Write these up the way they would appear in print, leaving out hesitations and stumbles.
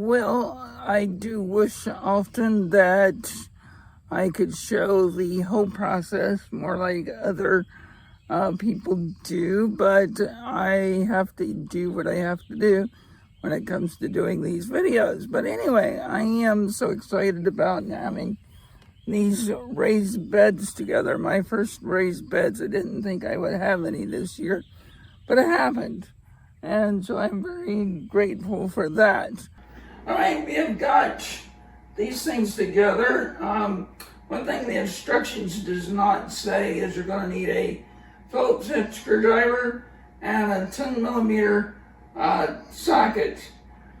Well, I do wish often that I could show the whole process more like other people do, but I have to do what I have to do when it comes to doing these videos. But anyway, I am so excited about having these raised beds together. My first raised beds, I didn't think I would have any this year, but it happened. And so I'm very grateful for that. All right, we have got these things together. One thing the instructions does not say is you're going to need a Phillips head screwdriver and a 10mm socket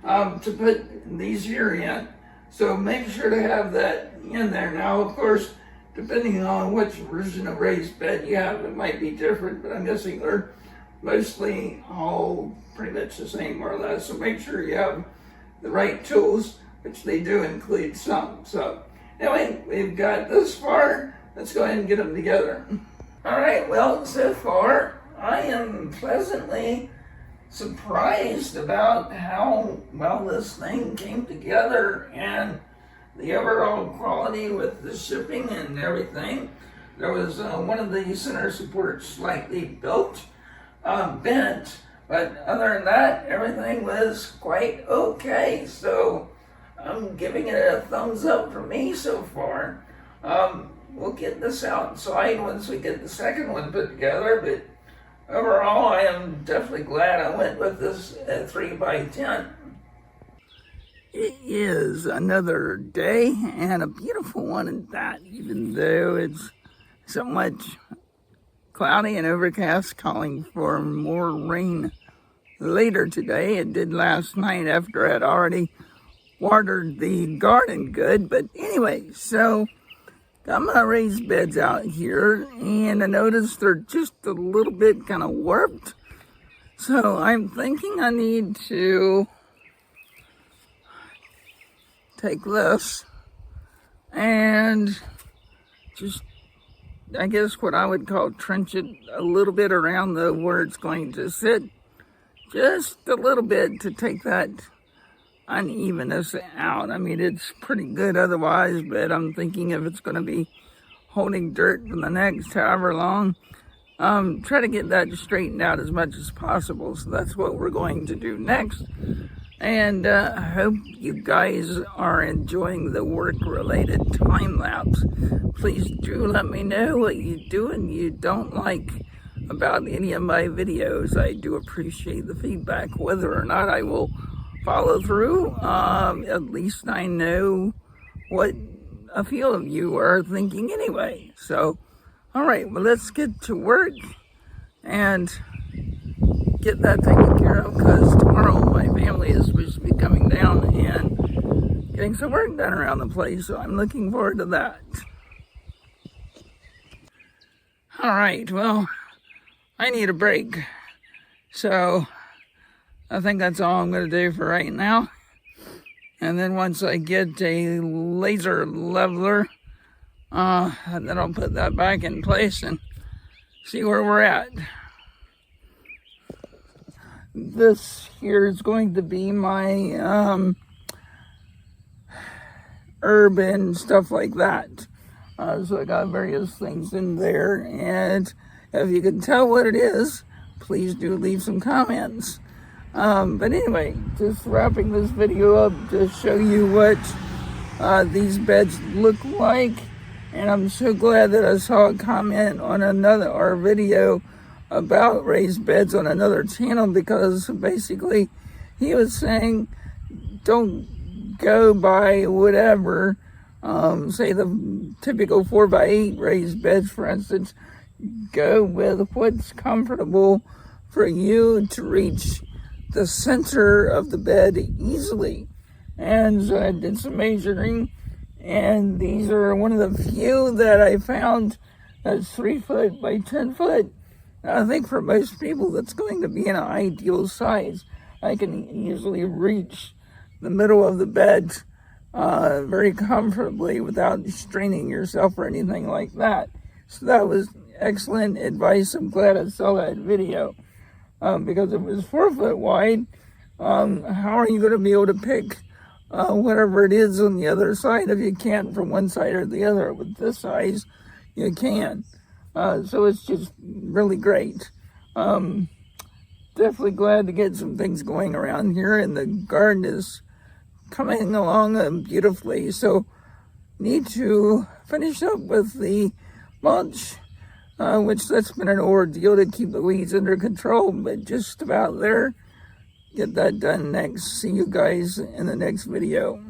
to put these here in. So make sure to have that in there. Now, of course, depending on which version of raised bed you have, it might be different, but I'm guessing they're mostly all pretty much the same, more or less. So make sure you have the right tools, which they do include some. So anyway, we've got this far. Let's go ahead and get them together. All right, well, so far, I am pleasantly surprised about how well this thing came together and the overall quality with the shipping and everything. There was one of the center supports slightly bent, but other than that, everything was quite okay. So I'm giving it a thumbs up for me so far. We'll get this outside once we get the second one put together, but overall, I am definitely glad I went with this 3x10. It is another day, and a beautiful one at that, even though it's somewhat cloudy and overcast, calling for more rain later today. It did last night after I had already watered the garden good. But anyway, so got my raised beds out here, and I noticed they're just a little bit kind of warped. So I'm thinking I need to take this and just, I guess what I would call trench it a little bit around where it's going to sit. Just a little bit to take that unevenness out. I mean, it's pretty good otherwise, but I'm thinking if it's going to be holding dirt for the next however long, try to get that straightened out as much as possible. So that's what we're going to do next. And I hope you guys are enjoying the work-related time-lapse. Please do let me know what you do and you don't like about any of my videos. I do appreciate the feedback. Whether or not I will follow through, at least I know what a few of you are thinking anyway. So, all right, well, let's get to work and get that taken care of, because tomorrow my family is supposed to be coming down and getting some work done around the place, so I'm looking forward to that. All right, well, I need a break, so I think that's all I'm going to do for right now. And then once I get a laser leveler, then I'll put that back in place and see where we're at. This here is going to be my herb and stuff like that. So I got various things in there, and if you can tell what it is, please do leave some comments. But anyway, just wrapping this video up to show you what these beds look like. And I'm so glad that I saw a comment on our video about raised beds on another channel, because basically he was saying don't go by whatever, say the typical 4x8 raised beds, for instance. Go with what's comfortable for you to reach the center of the bed easily. And so I did some measuring, and these are one of the few that I found that's 3 foot by 10 foot. I think for most people that's going to be an ideal size. I can easily reach the middle of the bed very comfortably without straining yourself or anything like that. So that was excellent advice. I'm glad I saw that video, because it was 4 foot wide. How are you going to be able to pick whatever it is on the other side if you can't from one side or the other. With this size, you can. So it's just really great. Definitely glad to get some things going around here, and the garden is coming along beautifully. So need to finish up with the mulch, which that's been an ordeal to keep the weeds under control, but just about there. Get that done next. See you guys in the next video.